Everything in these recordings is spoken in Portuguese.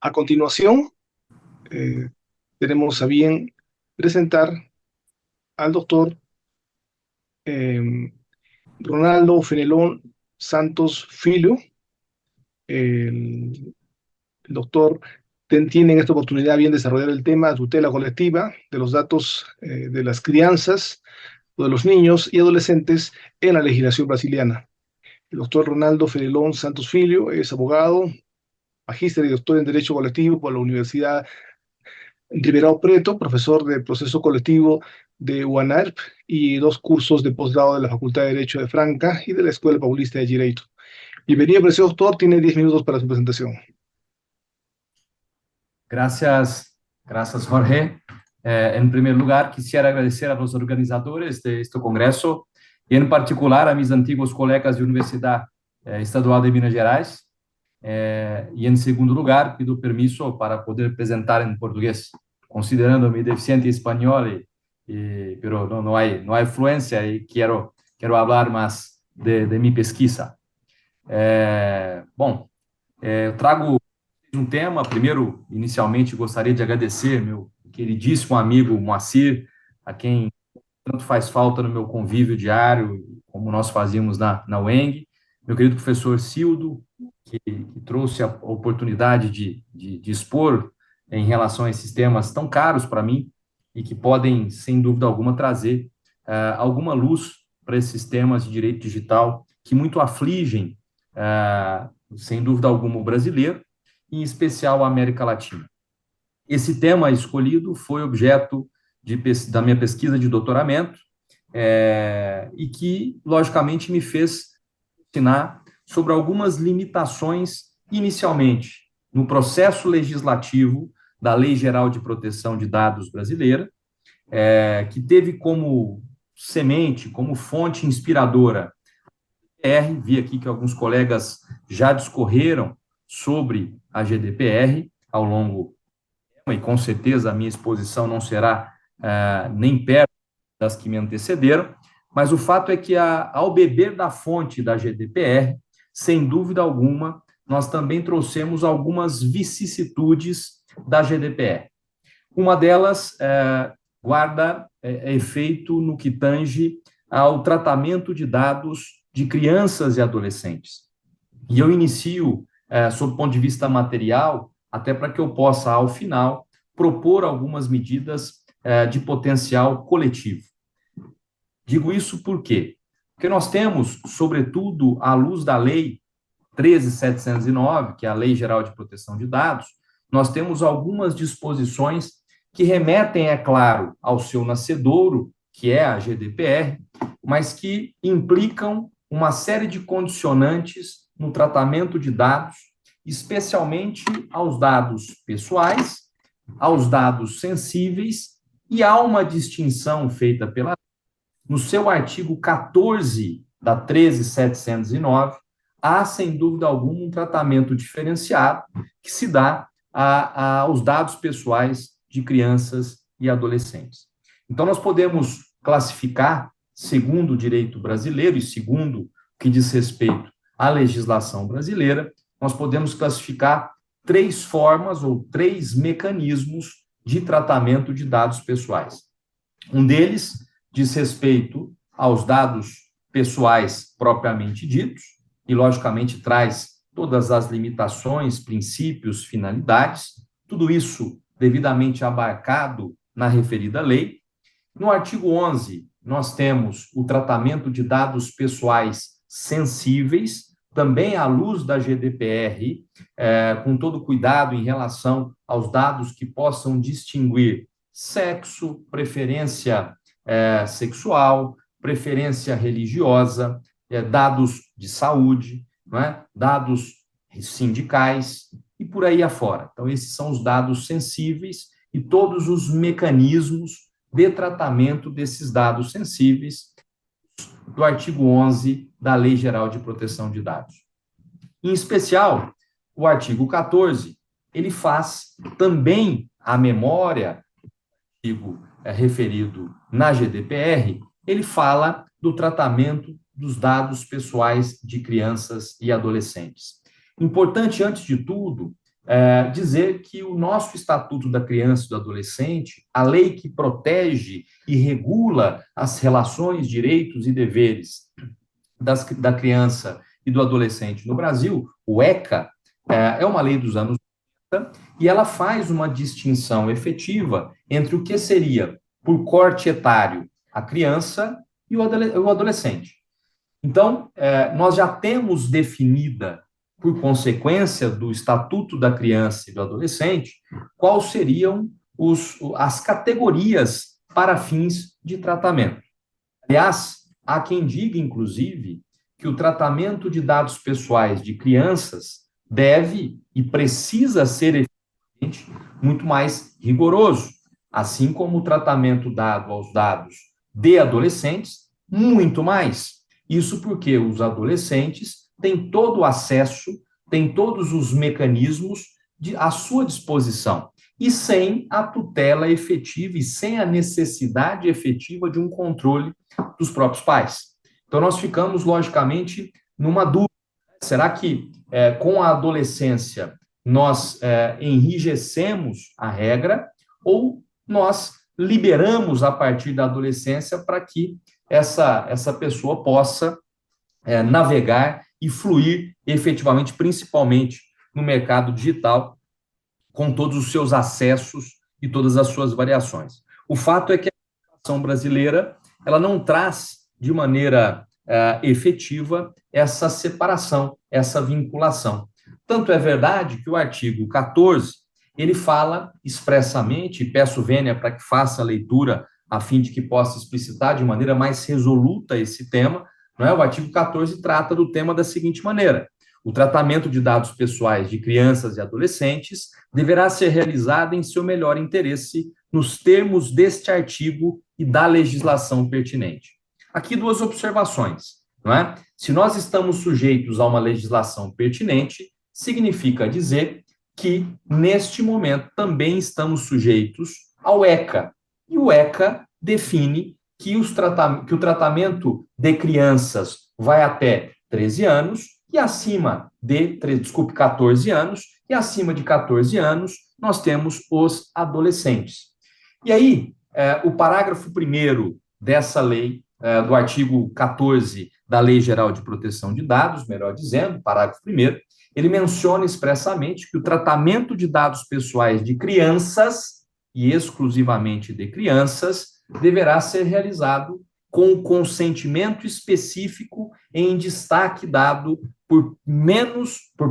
A continuación, tenemos a bien presentar al doctor eh, Ronaldo Fenelón Santos Filho. El doctor tiene en esta oportunidad bien desarrollar el tema tutela colectiva de los datos de las crianzas o de los niños y adolescentes en la legislación brasiliana. El doctor Ronaldo Fenelón Santos Filho es abogado, magíster y doctor en Derecho Colectivo por la Universidad Ribeirão Preto, profesor de proceso colectivo de UANARP y dos cursos de posgrado de la Facultad de Derecho de Franca y de la Escuela Paulista de Direito. Bienvenido, precioso doctor, tiene 10 minutos para su presentación. Gracias, gracias Jorge. En primer lugar, quisiera agradecer a los organizadores de este congreso y en particular a mis antiguos colegas de Universidad Estadual de Minas Gerais. Y en segundo lugar, pido permiso para poder presentar en portugués, considerando mi deficiente español, pero no hay fluencia y quiero hablar más de mi pesquisa. Eu trago um tema. Primeiro, inicialmente, gostaria de agradecer meu queridíssimo amigo Moacir, a quem tanto faz falta no meu convívio diário, como nós fazíamos na UENG, meu querido professor Cildo, que trouxe a oportunidade de expor em relação a esses temas tão caros para mim e que podem, sem dúvida alguma, trazer alguma luz para esses temas de direito digital que muito afligem, sem dúvida alguma, o brasileiro, em especial a América Latina. Esse tema escolhido foi objeto da minha pesquisa de doutoramento, e que, logicamente, me fez ensinar sobre algumas limitações, inicialmente, no processo legislativo da Lei Geral de Proteção de Dados brasileira, que teve como semente, como fonte inspiradora, vi aqui que alguns colegas já discorreram sobre a GDPR ao longo, e com certeza a minha exposição não será nem perto das que me antecederam, mas o fato é que, ao beber da fonte da GDPR, sem dúvida alguma, nós também trouxemos algumas vicissitudes da GDPR. Uma delas guarda efeito no que tange ao tratamento de dados de crianças e adolescentes. E eu inicio, sob o ponto de vista material, até para que eu possa, ao final, propor algumas medidas de potencial coletivo. Digo isso por quê? Porque nós temos, sobretudo, à luz da Lei 13.709, que é a Lei Geral de Proteção de Dados, nós temos algumas disposições que remetem, é claro, ao seu nascedouro, que é a GDPR, mas que implicam uma série de condicionantes no tratamento de dados, especialmente aos dados pessoais, aos dados sensíveis, e há uma distinção feita pela no seu artigo 14 da 13.709, há, sem dúvida alguma, um tratamento diferenciado que se dá aos dados pessoais de crianças e adolescentes. Então, nós podemos classificar, segundo o direito brasileiro e segundo o que diz respeito à legislação brasileira, nós podemos classificar três formas ou três mecanismos de tratamento de dados pessoais. Um deles diz respeito aos dados pessoais propriamente ditos, e, logicamente, traz todas as limitações, princípios, finalidades, tudo isso devidamente abarcado na referida lei. No artigo 11, nós temos o tratamento de dados pessoais sensíveis, também à luz da GDPR, com todo cuidado em relação aos dados que possam distinguir sexo, preferência sexual, preferência religiosa, dados de saúde, não é? Dados sindicais e por aí afora. Então, esses são os dados sensíveis e todos os mecanismos de tratamento desses dados sensíveis do artigo 11 da Lei Geral de Proteção de Dados. Em especial, o artigo 14, ele faz também a memória do artigo referido na GDPR, ele fala do tratamento dos dados pessoais de crianças e adolescentes. Importante, antes de tudo, dizer que o nosso Estatuto da Criança e do Adolescente, a lei que protege e regula as relações, direitos e deveres da criança e do adolescente no Brasil, o ECA, é uma lei dos anos 90 e ela faz uma distinção efetiva entre o que seria, por corte etário, a criança e o adolescente. Então, nós já temos definida, por consequência do Estatuto da Criança e do Adolescente, quais seriam as categorias para fins de tratamento. Aliás, há quem diga, inclusive, que o tratamento de dados pessoais de crianças deve e precisa ser muito mais rigoroso, assim como o tratamento dado aos dados de adolescentes, muito mais. Isso porque os adolescentes têm todo o acesso, têm todos os mecanismos à sua disposição, e sem a tutela efetiva e sem a necessidade efetiva de um controle dos próprios pais. Então, nós ficamos, logicamente, numa dúvida. Será que, com a adolescência, nós enrijecemos a regra ou nós liberamos a partir da adolescência para que essa pessoa possa navegar e fluir efetivamente, principalmente no mercado digital, com todos os seus acessos e todas as suas variações. O fato é que a legislação brasileira ela não traz de maneira efetiva essa separação, essa vinculação. Tanto é verdade que o artigo 14, ele fala expressamente, e peço vênia para que faça a leitura a fim de que possa explicitar de maneira mais resoluta esse tema, não é? O artigo 14 trata do tema da seguinte maneira: o tratamento de dados pessoais de crianças e adolescentes deverá ser realizado em seu melhor interesse, nos termos deste artigo e da legislação pertinente. Aqui duas observações, não é? Se nós estamos sujeitos a uma legislação pertinente, significa dizer que, neste momento, também estamos sujeitos ao ECA. E o ECA define que o tratamento de crianças vai até 13 anos e acima de, 14 anos, e acima de 14 anos, nós temos os adolescentes. E aí, o parágrafo 1º dessa lei, do artigo 14 da Lei Geral de Proteção de Dados, melhor dizendo, parágrafo 1º, ele menciona expressamente que o tratamento de dados pessoais de crianças, e exclusivamente de crianças, deverá ser realizado com consentimento específico em destaque dado por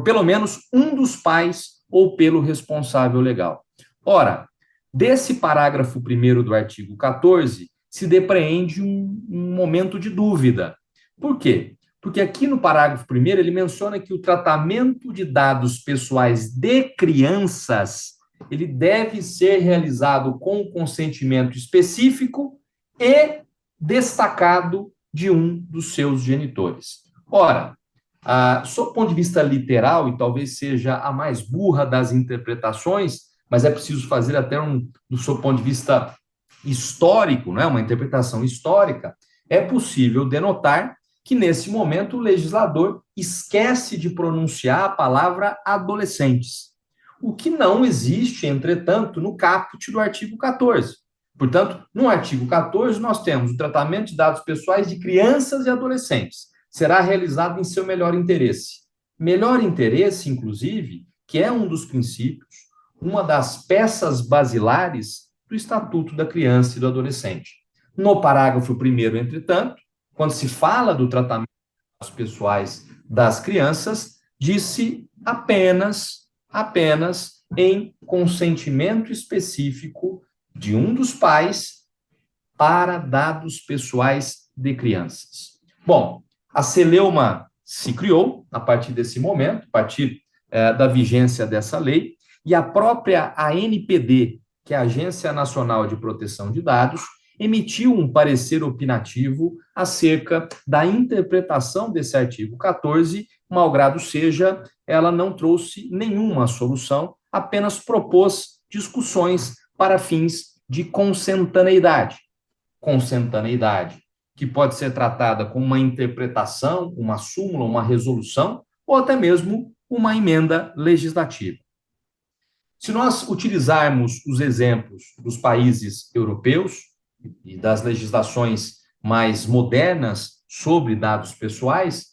pelo menos um dos pais ou pelo responsável legal. Ora, desse parágrafo 1º do artigo 14, se depreende um momento de dúvida. Por quê? Porque aqui no parágrafo 1º ele menciona que o tratamento de dados pessoais de crianças ele deve ser realizado com consentimento específico e destacado de um dos seus genitores. Ora, sob o ponto de vista literal, e talvez seja a mais burra das interpretações, mas é preciso fazer até do seu ponto de vista histórico, não é? Uma interpretação histórica, é possível denotar que, nesse momento, o legislador esquece de pronunciar a palavra adolescentes, o que não existe, entretanto, no caput do artigo 14. Portanto, no artigo 14, nós temos o tratamento de dados pessoais de crianças e adolescentes. Será realizado em seu melhor interesse. Melhor interesse, inclusive, que é um dos princípios, uma das peças basilares do Estatuto da Criança e do Adolescente. No parágrafo 1º, entretanto, quando se fala do tratamento de dados pessoais das crianças, diz-se apenas em consentimento específico de um dos pais para dados pessoais de crianças. Bom, a Celeuma se criou a partir desse momento, a partir da vigência dessa lei, e a própria ANPD, que é a Agência Nacional de Proteção de Dados, emitiu um parecer opinativo acerca da interpretação desse artigo 14, malgrado seja, ela não trouxe nenhuma solução, apenas propôs discussões para fins de consentaneidade. Consentaneidade, que pode ser tratada como uma interpretação, uma súmula, uma resolução, ou até mesmo uma emenda legislativa. Se nós utilizarmos os exemplos dos países europeus e das legislações mais modernas sobre dados pessoais,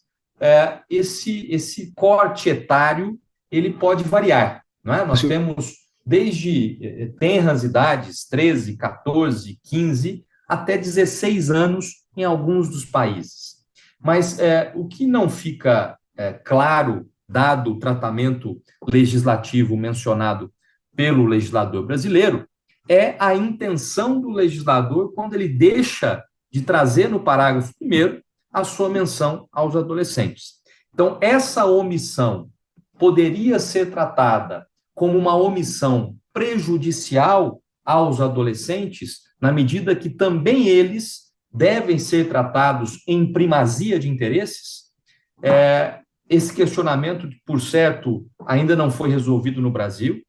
esse corte etário ele pode variar, não é? Nós temos desde tenras idades, 13, 14, 15, até 16 anos em alguns dos países. Mas o que não fica claro, dado o tratamento legislativo mencionado pelo legislador brasileiro, é a intenção do legislador quando ele deixa de trazer no parágrafo 1º a sua menção aos adolescentes. Então, essa omissão poderia ser tratada como uma omissão prejudicial aos adolescentes, na medida que também eles devem ser tratados em primazia de interesses? Esse questionamento, por certo, ainda não foi resolvido no Brasil.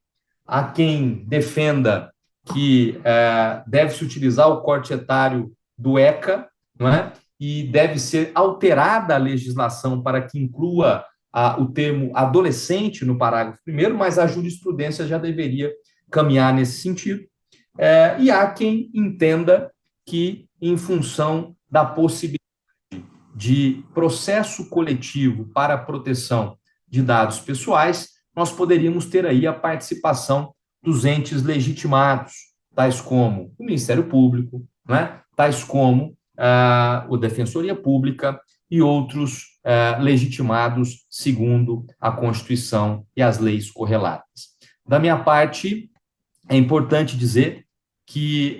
Há quem defenda que deve-se utilizar o corte etário do ECA, não é? E deve ser alterada a legislação para que inclua o termo adolescente no parágrafo 1º, mas a jurisprudência já deveria caminhar nesse sentido. E há quem entenda que, em função da possibilidade de processo coletivo para a proteção de dados pessoais, nós poderíamos ter aí a participação dos entes legitimados, tais como o Ministério Público, né? Tais como a Defensoria Pública e outros legitimados segundo a Constituição e as leis correlatas. Da minha parte, é importante dizer que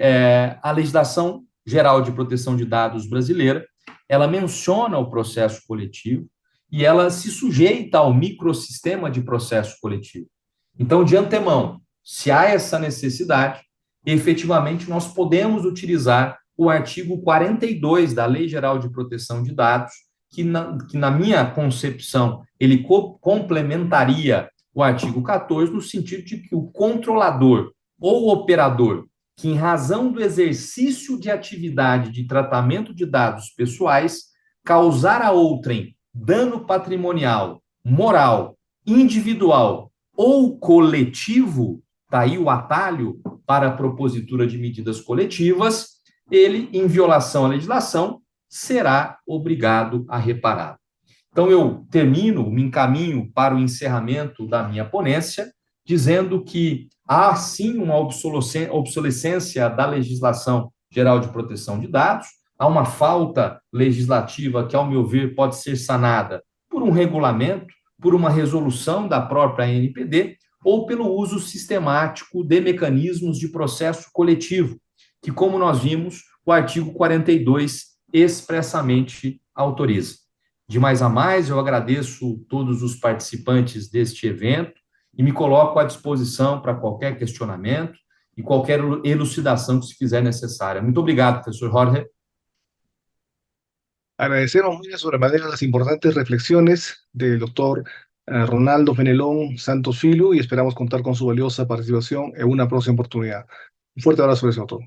a legislação geral de proteção de dados brasileira, ela menciona o processo coletivo e ela se sujeita ao microsistema de processo coletivo. Então, de antemão, se há essa necessidade, efetivamente nós podemos utilizar o artigo 42 da Lei Geral de Proteção de Dados, que na minha concepção, ele complementaria o artigo 14, no sentido de que o controlador ou operador que, em razão do exercício de atividade de tratamento de dados pessoais, causar a outrem dano patrimonial, moral, individual ou coletivo, está aí o atalho para a propositura de medidas coletivas, ele, em violação à legislação, será obrigado a reparar. Então, eu me encaminho para o encerramento da minha ponência, dizendo que há, sim, uma obsolescência da legislação geral de proteção de dados, há uma falta legislativa que, ao meu ver, pode ser sanada por um regulamento, por uma resolução da própria ANPD ou pelo uso sistemático de mecanismos de processo coletivo, que, como nós vimos, o artigo 42 expressamente autoriza. De mais a mais, eu agradeço todos os participantes deste evento e me coloco à disposição para qualquer questionamento e qualquer elucidação que se fizer necessária. Muito obrigado, professor Jorge. Agradecemos muy de sobremanera las importantes reflexiones del doctor Ronaldo Fenelón Santos Filho y esperamos contar con su valiosa participación en una próxima oportunidad. Un fuerte abrazo, doctor.